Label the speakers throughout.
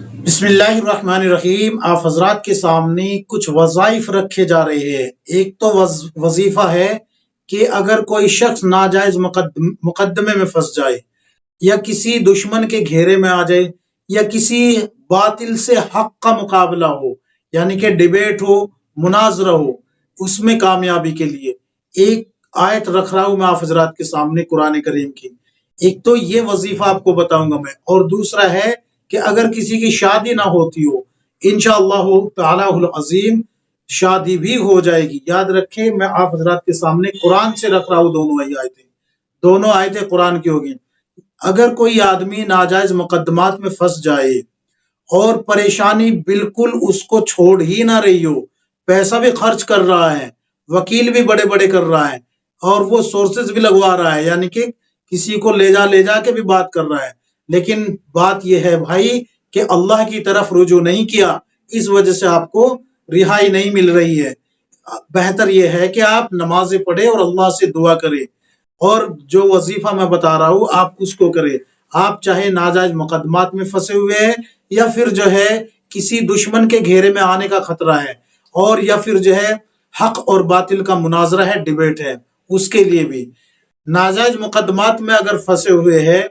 Speaker 1: بسم اللہ الرحمن الرحیم۔ آپ حضرات کے سامنے کچھ وظائف رکھے جا رہے ہیں۔ ایک تو وظیفہ ہے کہ اگر کوئی شخص ناجائز مقدمے میں پھنس جائے یا کسی دشمن کے گھیرے میں آ جائے یا کسی باطل سے حق کا مقابلہ ہو، یعنی کہ ڈیبیٹ ہو، مناظرہ ہو، اس میں کامیابی کے لیے ایک آیت رکھ رہا ہوں میں آپ حضرات کے سامنے قرآن کریم کی۔ ایک تو یہ وظیفہ آپ کو بتاؤں گا میں، اور دوسرا ہے کہ اگر کسی کی شادی نہ ہوتی ہو، انشاءاللہ تعالی العظیم شادی بھی ہو جائے گی۔ یاد رکھیں میں آپ حضرات کے سامنے قرآن سے رکھ رہا ہوں دونوں آیتیں قرآن کی ہوگی۔ اگر کوئی آدمی ناجائز مقدمات میں پھنس جائے اور پریشانی بالکل اس کو چھوڑ ہی نہ رہی ہو، پیسہ بھی خرچ کر رہا ہے، وکیل بھی بڑے بڑے کر رہا ہے، اور وہ سورسز بھی لگوا رہا ہے، یعنی کہ کسی کو لے جا کے بھی بات کر رہا ہے، لیکن بات یہ ہے بھائی کہ اللہ کی طرف رجوع نہیں کیا، اس وجہ سے آپ کو رہائی نہیں مل رہی ہے۔ بہتر یہ ہے کہ آپ نمازیں پڑھیں اور اللہ سے دعا کریں، اور جو وظیفہ میں بتا رہا ہوں آپ اس کو کریں۔ آپ چاہے ناجائز مقدمات میں پھنسے ہوئے ہیں، یا پھر جو ہے کسی دشمن کے گھیرے میں آنے کا خطرہ ہے، اور یا پھر جو ہے حق اور باطل کا مناظرہ ہے، ڈیبیٹ ہے، اس کے لیے بھی ناجائز مقدمات میں اگر پھنسے ہوئے ہیں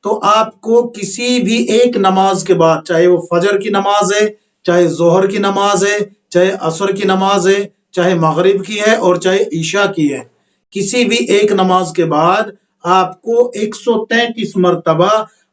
Speaker 1: تو آپ کو کسی بھی ایک نماز کے بعد، چاہے وہ فجر کی نماز ہے، چاہے ظہر کی نماز ہے، چاہے عصر کی نماز ہے، چاہے مغرب کی ہے اور چاہے عشاء کی ہے، کسی بھی ایک نماز کے بعد آپ کو 133 مرتبہ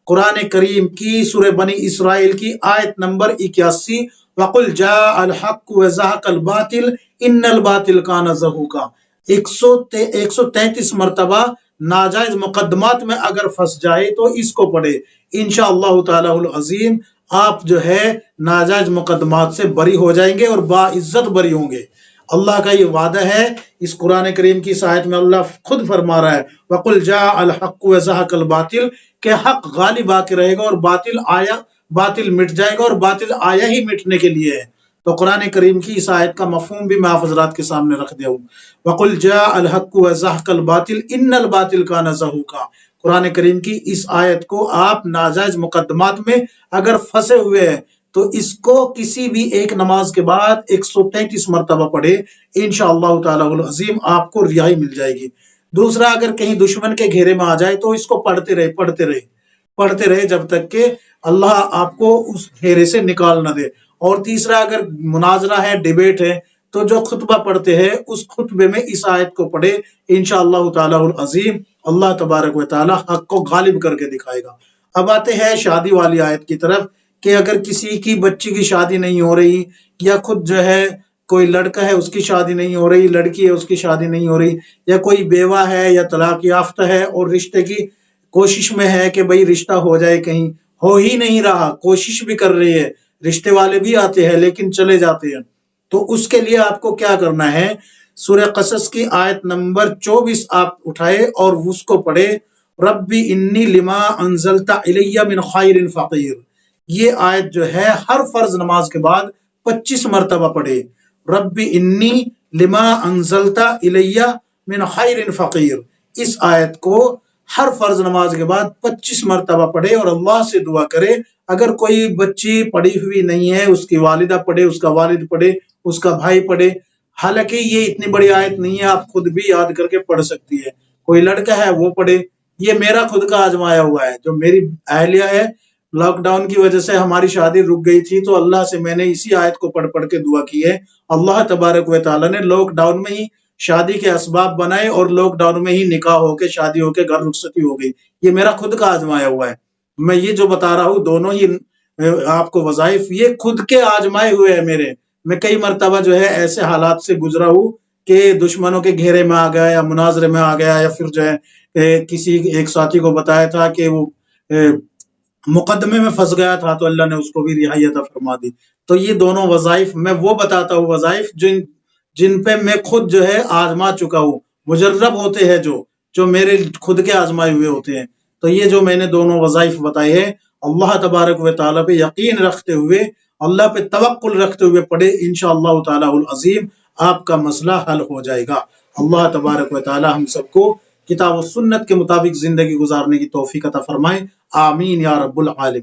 Speaker 1: قرآن کریم کی سورہ بنی اسرائیل کی آیت نمبر 81 وَقُلْ جَاءَ الْحَقُّ وَزَهَقَ الْبَاطِلُ إِنَّ الْبَاطِلَ كَانَ زَهُوقًا 133 مرتبہ ناجائز مقدمات میں اگر پھنس جائے تو اس کو پڑھے، انشاءاللہ تعالی العظیم آپ جو ہے ناجائز مقدمات سے بری ہو جائیں گے اور باعزت بری ہوں گے۔ اللہ کا یہ وعدہ ہے، اس قرآن کریم کی اس آیت میں اللہ خود فرما رہا ہے وَقُلْ جَاءَ الْحَقُّ وَزَهَقَ الْبَاطِلُ کہ حق غالب آ کے رہے گا اور باطل مٹ جائے گا، اور باطل آیا ہی مٹنے کے لیے ہے۔ تو قرآن کریم کی اس آیت کا مفہوم بھی میں آپ حضرات کے سامنے رکھ دیا ہوں۔ وَقُلْ جَاءَ الْحَقُّ وَزَهَقَ الْبَاطِلُ إِنَّ الْبَاطِلَ كَانَ زَهُوقًا قرآن کریم کی اس آیت کو آپ ناجائز مقدمات میں اگر پھنسے ہوئے ہیں تو اس کو کسی بھی ایک نماز کے بعد 133 مرتبہ پڑھے، انشاءاللہ تعالی العظیم آپ کو رہائی مل جائے گی۔ دوسرا، اگر کہیں دشمن کے گھیرے میں آ جائے تو اس کو پڑھتے رہے جب تک کہ اللہ آپ کو اس گھیرے سے نکال نہ دے۔ اور تیسرا، اگر مناظرہ ہے، ڈیبیٹ ہے، تو جو خطبہ پڑھتے ہیں اس خطبے میں اس آیت کو پڑھے، انشاءاللہ تعالی العظیم اللہ تبارک و تعالی حق کو غالب کر کے دکھائے گا۔ اب آتے ہیں شادی والی آیت کی طرف کہ اگر کسی کی بچی کی شادی نہیں ہو رہی، یا خود جو ہے کوئی لڑکا ہے اس کی شادی نہیں ہو رہی، لڑکی ہے اس کی شادی نہیں ہو رہی، یا کوئی بیوہ ہے یا طلاق یافتہ ہے اور رشتے کی کوشش میں ہے کہ بھئی رشتہ ہو جائے، کہیں ہو ہی نہیں رہا، کوشش بھی کر رہی ہے، رشتے والے بھی آتے ہیں لیکن چلے جاتے ہیں، تو اس کے لیے آپ کو کیا کرنا ہے؟ سورہ قصص کی آیت نمبر 24 آپ اٹھائے اور اس کو پڑھے، ربی انی لما انزلت الی من خیر فقیر۔ یہ آیت جو ہے ہر فرض نماز کے بعد 25 مرتبہ پڑھے، ربی انی لما انزلت الی من خیر فقیر۔ اس آیت کو ہر فرض نماز کے بعد 25 مرتبہ پڑھے اور اللہ سے دعا کرے۔ اگر کوئی بچی پڑھی ہوئی نہیں ہے، اس کی والدہ پڑھے، اس کا والد پڑھے، اس کا بھائی پڑھے، حالانکہ یہ اتنی بڑی آیت نہیں ہے، آپ خود بھی یاد کر کے پڑھ سکتی ہے۔ کوئی لڑکا ہے وہ پڑھے۔ یہ میرا خود کا آزمایا ہوا ہے، جو میری اہلیہ ہے، لاک ڈاؤن کی وجہ سے ہماری شادی رک گئی تھی، تو اللہ سے میں نے اسی آیت کو پڑھ کے دعا کی ہے۔ اللہ تبارک و تعالیٰ نے لاک ڈاؤن میں ہی شادی کے اسباب بنائے اور لاک ڈاؤن میں ہی نکاح ہو کے، شادی ہو کے گھر رخصتی ہو گئی۔ یہ میرا خود کا آزمایا ہوا ہے۔ میں یہ جو بتا رہا ہوں دونوں ہی آپ کو وظائف، یہ خود کے آزمائے ہوئے ہیں میرے۔ میں کئی مرتبہ جو ہے ایسے حالات سے گزرا ہوں کہ دشمنوں کے گھیرے میں آ گیا، یا مناظرے میں آ گیا، یا پھر جو ہے کسی ایک ساتھی کو بتایا تھا کہ وہ مقدمے میں پھنس گیا تھا، تو اللہ نے اس کو بھی رہائی عطا فرما دی۔ تو یہ دونوں وظائف میں وہ بتاتا ہوں، وظائف جن پہ میں خود جو ہے آزما چکا ہوں، مجرب ہوتے ہیں، جو میرے خود کے آزمائے ہوئے ہوتے ہیں۔ تو یہ جو میں نے دونوں وظائف بتائے ہیں، اللہ تبارک و تعالیٰ پہ یقین رکھتے ہوئے، اللہ پہ توکل رکھتے ہوئے پڑھے، انشاءاللہ تعالی العظیم آپ کا مسئلہ حل ہو جائے گا۔ اللہ تبارک و تعالی ہم سب کو کتاب و سنت کے مطابق زندگی گزارنے کی توفیق عطا فرمائے، آمین یا رب العالمین۔